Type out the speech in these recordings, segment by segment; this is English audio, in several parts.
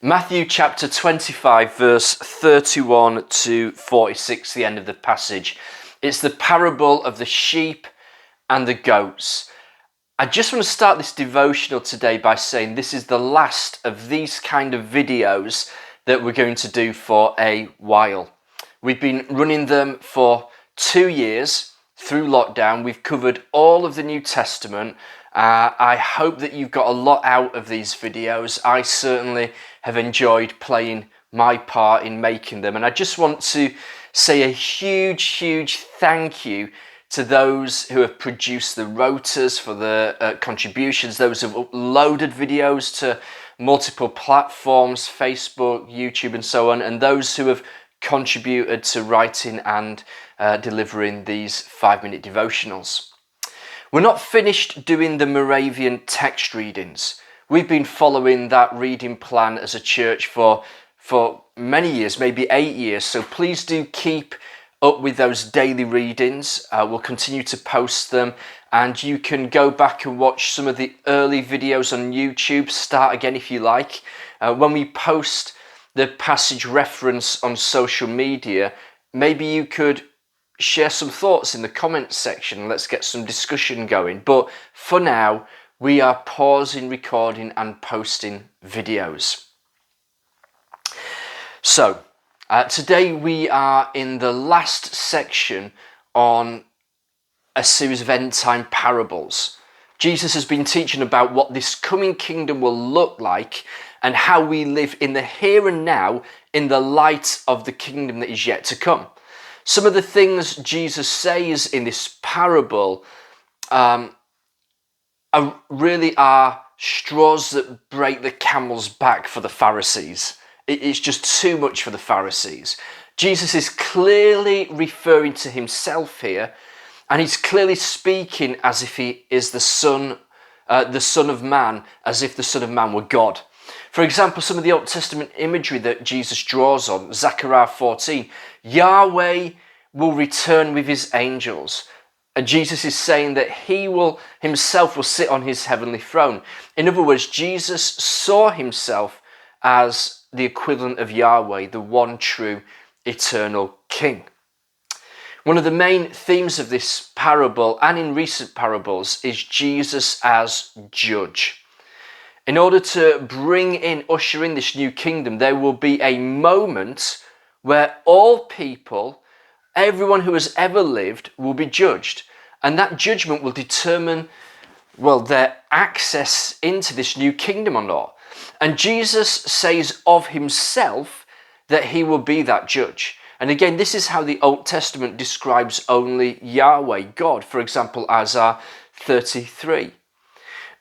Matthew chapter 25, verse 31 to 46, the end of the passage. It's the parable of the sheep and the goats. I just want to start this devotional today by saying this is the last of these kind of videos that we're going to do for a while. We've been running them for 2 years through lockdown. We've covered all of the New Testament. I hope that you've got a lot out of these videos. I certainly have enjoyed playing my part in making them. And I just want to say a huge thank you to those who have produced the rotors for the contributions, those who have uploaded videos to multiple platforms, Facebook, YouTube and so on, and those who have contributed to writing and delivering these 5-minute devotionals. We're not finished doing the Moravian text readings. We've been following that reading plan as a church for many years, maybe 8 years. So please do keep up with those daily readings. We'll continue to post them, and you can go back and watch some of the early videos on YouTube. Start again if you like. When we post the passage reference on social media, maybe you could share some thoughts in the comments section. Let's get some discussion going. But for now, we are pausing recording and posting videos. So today we are in the last section on a series of end time parables. Jesus has been teaching about what this coming kingdom will look like and how we live in the here and now in the light of the kingdom that is yet to come. Some of the things Jesus says in this parable really are straws that break the camel's back for the Pharisees. It's just too much for the Pharisees. Jesus is clearly referring to himself here, and he's clearly speaking as if he is the Son of Man, as if the Son of Man were God. For example, some of the Old Testament imagery that Jesus draws on, Zechariah 14, Yahweh will return with his angels. And Jesus is saying that he himself will sit on his heavenly throne. In other words, Jesus saw himself as the equivalent of Yahweh, the one true eternal King. One of the main themes of this parable and in recent parables is Jesus as judge. In order to usher in this new kingdom, there will be a moment where all people, everyone who has ever lived, will be judged. And that judgment will determine, their access into this new kingdom or not. And Jesus says of himself that he will be that judge. And again, this is how the Old Testament describes only Yahweh, God. For example, Isaiah 33.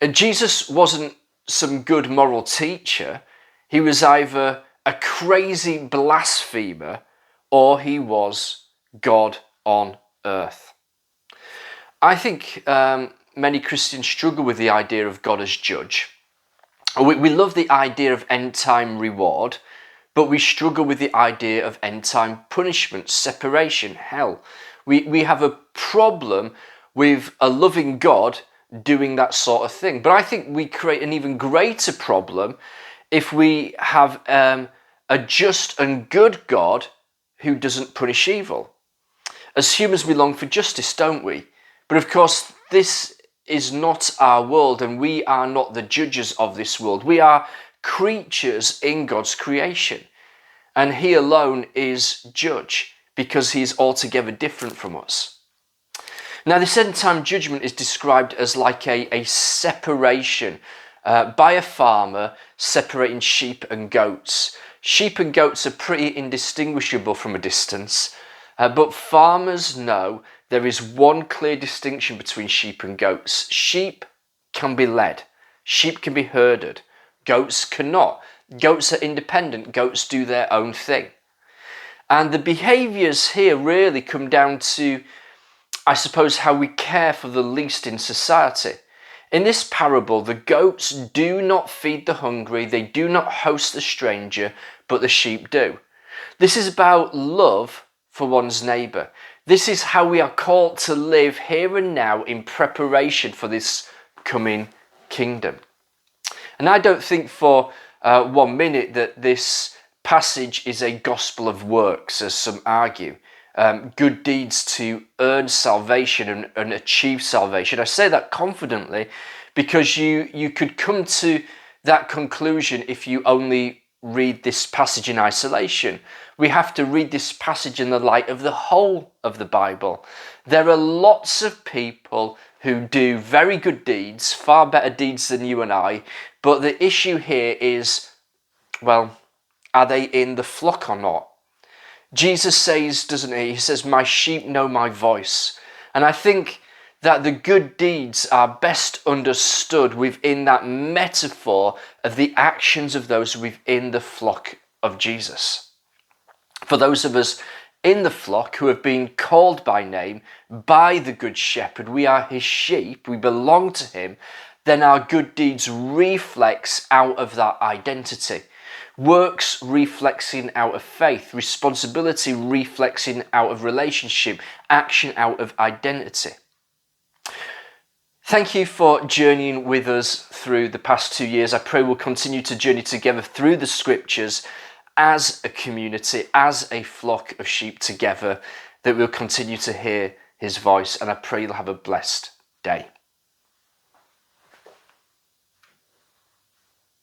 And Jesus wasn't some good moral teacher. He was either a crazy blasphemer or he was God on earth. I think many Christians struggle with the idea of God as judge. We love the idea of end time reward, but we struggle with the idea of end time punishment, separation, hell. We have a problem with a loving God doing that sort of thing. But I think we create an even greater problem if we have a just and good God who doesn't punish evil. As humans, we long for justice, don't we? But of course, this is not our world, and we are not the judges of this world. We are creatures in God's creation, and he alone is judge because he is altogether different from us. Now, this end time judgment is described as like a separation by a farmer separating sheep and goats. Sheep and goats are pretty indistinguishable from a distance, but farmers know there is one clear distinction between sheep and goats. Sheep can be led. Sheep can be herded. Goats cannot. Goats are independent. Goats do their own thing. And the behaviours here really come down to, I suppose, how we care for the least in society. In this parable, the goats do not feed the hungry, they do not host the stranger, but the sheep do. This is about love for one's neighbour. This is how we are called to live here and now in preparation for this coming kingdom. And I don't think for one minute that this passage is a gospel of works, as some argue. Good deeds to earn salvation and achieve salvation. I say that confidently because you could come to that conclusion if you only read this passage in isolation. We have to read this passage in the light of the whole of the Bible. There are lots of people who do very good deeds, far better deeds than you and I, but the issue here is, well, are they in the flock or not? Jesus says, doesn't he? He says, my sheep know my voice. And I think that the good deeds are best understood within that metaphor of the actions of those within the flock of Jesus. For those of us in the flock who have been called by name by the Good Shepherd, we are his sheep, we belong to him, then our good deeds reflex out of that identity. Works reflexing out of faith, responsibility reflexing out of relationship, action out of identity. Thank you for journeying with us through the past 2 years. I pray we'll continue to journey together through the scriptures as a community, as a flock of sheep together, that we'll continue to hear his voice. And I pray you'll have a blessed day.